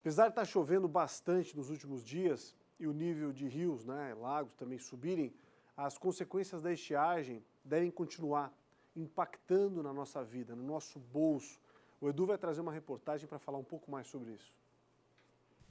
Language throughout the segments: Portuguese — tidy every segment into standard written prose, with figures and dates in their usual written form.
Apesar de estar chovendo bastante nos últimos dias e o nível de rios, lagos também subirem, as consequências da estiagem devem continuar impactando na nossa vida, no nosso bolso. O Edu vai trazer uma reportagem para falar um pouco mais sobre isso.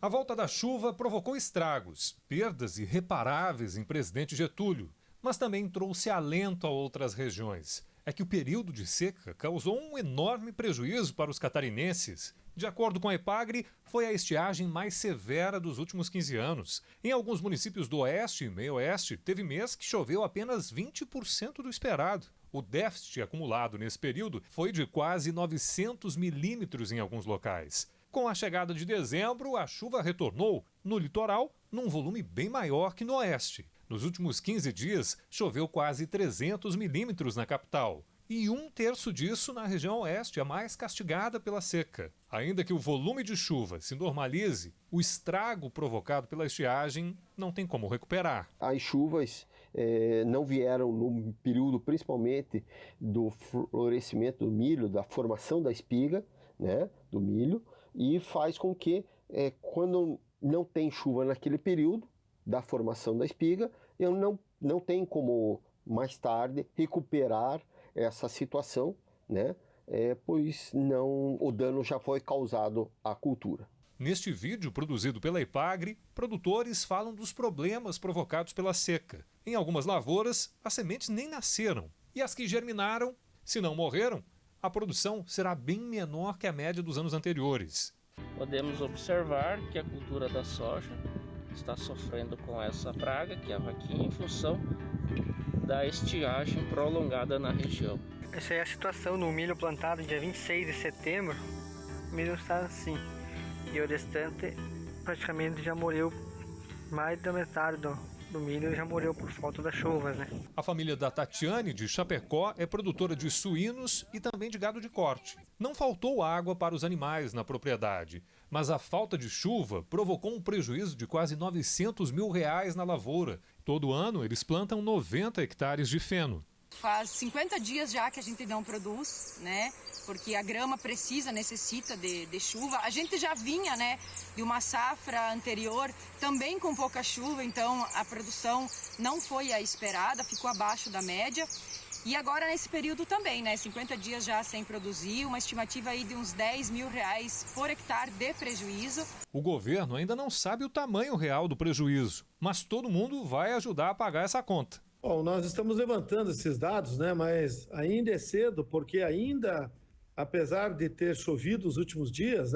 A volta da chuva provocou estragos, perdas irreparáveis em Presidente Getúlio, mas também trouxe alento a outras regiões. É que o período de seca causou um enorme prejuízo para os catarinenses. De acordo com a EPAGRE, foi a estiagem mais severa dos últimos 15 anos. Em alguns municípios do Oeste e Meio-Oeste, teve mês que choveu apenas 20% do esperado. O déficit acumulado nesse período foi de quase 900 milímetros em alguns locais. Com a chegada de dezembro, a chuva retornou, no litoral, num volume bem maior que no Oeste. Nos últimos 15 dias, choveu quase 300 milímetros na capital. E 1/3 disso na região oeste, a mais castigada pela seca. Ainda que o volume de chuva se normalize, o estrago provocado pela estiagem não tem como recuperar. As chuvas não vieram no período principalmente do florescimento do milho, da formação da espiga, do milho, e faz com que quando não tem chuva naquele período da formação da espiga, eu não tenho como mais tarde recuperar essa situação, pois o dano já foi causado à cultura. Neste vídeo produzido pela EPAGRE, produtores falam dos problemas provocados pela seca. Em algumas lavouras, as sementes nem nasceram. E as que germinaram, se não morreram, a produção será bem menor que a média dos anos anteriores. Podemos observar que a cultura da soja está sofrendo com essa praga, que é a vaquinha, em função da estiagem prolongada na região. Essa é a situação no milho plantado dia 26 de setembro. O milho está assim. E o restante praticamente já morreu. Mais da metade do milho já morreu por falta das chuvas, A família da Tatiane, de Chapecó, é produtora de suínos e também de gado de corte. Não faltou água para os animais na propriedade, mas a falta de chuva provocou um prejuízo de quase R$900 mil na lavoura. Todo ano eles plantam 90 hectares de feno. Faz 50 dias já que a gente não produz, porque a grama necessita de chuva. A gente já vinha, de uma safra anterior, também com pouca chuva, então a produção não foi a esperada, ficou abaixo da média. E agora nesse período também, 50 dias já sem produzir, uma estimativa aí de uns R$10 mil por hectare de prejuízo. O governo ainda não sabe o tamanho real do prejuízo, mas todo mundo vai ajudar a pagar essa conta. Bom, nós estamos levantando esses dados, mas ainda é cedo, porque ainda, apesar de ter chovido os últimos dias,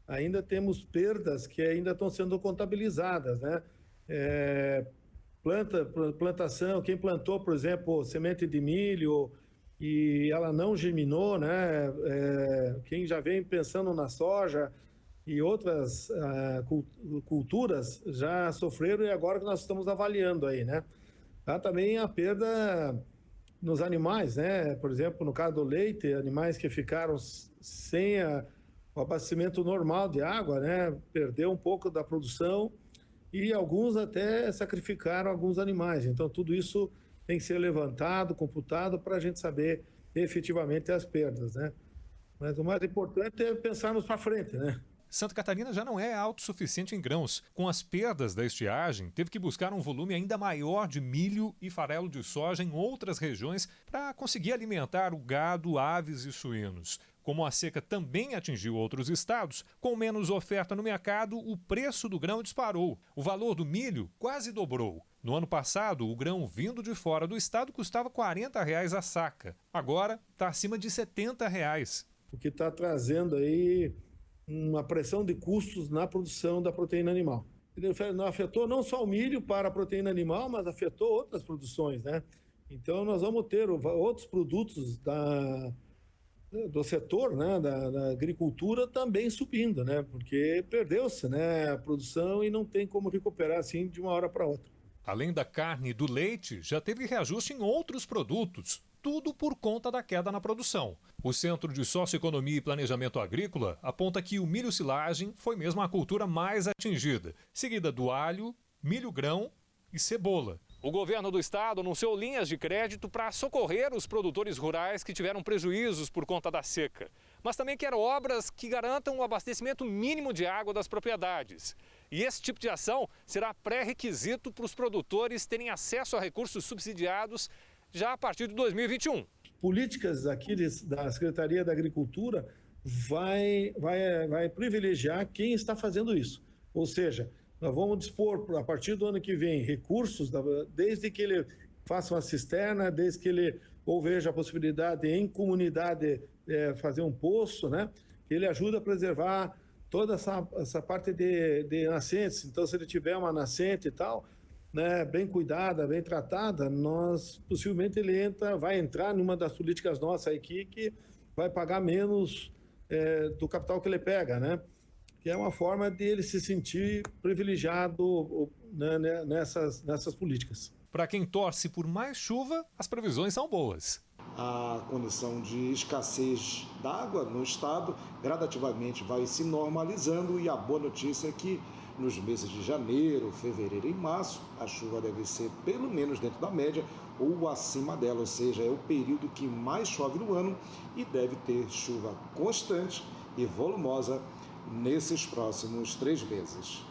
ainda temos perdas que ainda estão sendo contabilizadas, plantação, quem plantou, por exemplo, semente de milho e ela não germinou, quem já vem pensando na soja e outras culturas já sofreram e agora que nós estamos avaliando aí, Há também a perda nos animais, Por exemplo, no caso do leite, animais que ficaram sem o abastecimento normal de água, perdeu um pouco da produção e alguns até sacrificaram alguns animais. Então, tudo isso tem que ser levantado, computado, para a gente saber efetivamente as perdas, Mas o mais importante é pensarmos para frente, Santa Catarina já não é autossuficiente em grãos. Com as perdas da estiagem, teve que buscar um volume ainda maior de milho e farelo de soja em outras regiões para conseguir alimentar o gado, aves e suínos. Como a seca também atingiu outros estados, com menos oferta no mercado, o preço do grão disparou. O valor do milho quase dobrou. No ano passado, o grão vindo de fora do estado custava R$40 a saca. Agora está acima de R$70. O que está trazendo aí uma pressão de custos na produção da proteína animal. Ele afetou não só o milho para a proteína animal, mas afetou outras produções, Então nós vamos ter outros produtos do setor, da agricultura também subindo, Porque perdeu-se, a produção e não tem como recuperar assim de uma hora para outra. Além da carne e do leite, já teve reajuste em outros produtos. Tudo por conta da queda na produção. O Centro de Socioeconomia e Planejamento Agrícola aponta que o milho-silagem foi mesmo a cultura mais atingida, seguida do alho, milho-grão e cebola. O governo do estado anunciou linhas de crédito para socorrer os produtores rurais que tiveram prejuízos por conta da seca. mas também quer obras que garantam o abastecimento mínimo de água das propriedades. E esse tipo de ação será pré-requisito para os produtores terem acesso a recursos subsidiados já a partir de 2021. Políticas aqui da Secretaria da Agricultura vai privilegiar quem está fazendo isso. Ou seja, nós vamos dispor, a partir do ano que vem, recursos, desde que ele faça uma cisterna, desde que ele ou veja a possibilidade de, em comunidade, fazer um poço, né? Ele ajuda a preservar toda essa parte de nascentes. Então, se ele tiver uma nascente e tal, né, bem cuidada, bem tratada, possivelmente ele vai entrar numa das políticas nossas aqui que vai pagar menos do capital que ele pega, né? Que é uma forma de ele se sentir privilegiado, né, nessas políticas. Para quem torce por mais chuva, as previsões são boas. A condição de escassez d'água no estado gradativamente vai se normalizando e a boa notícia é que nos meses de janeiro, fevereiro e março, a chuva deve ser pelo menos dentro da média ou acima dela, ou seja, é o período que mais chove no ano e deve ter chuva constante e volumosa nesses próximos 3 meses.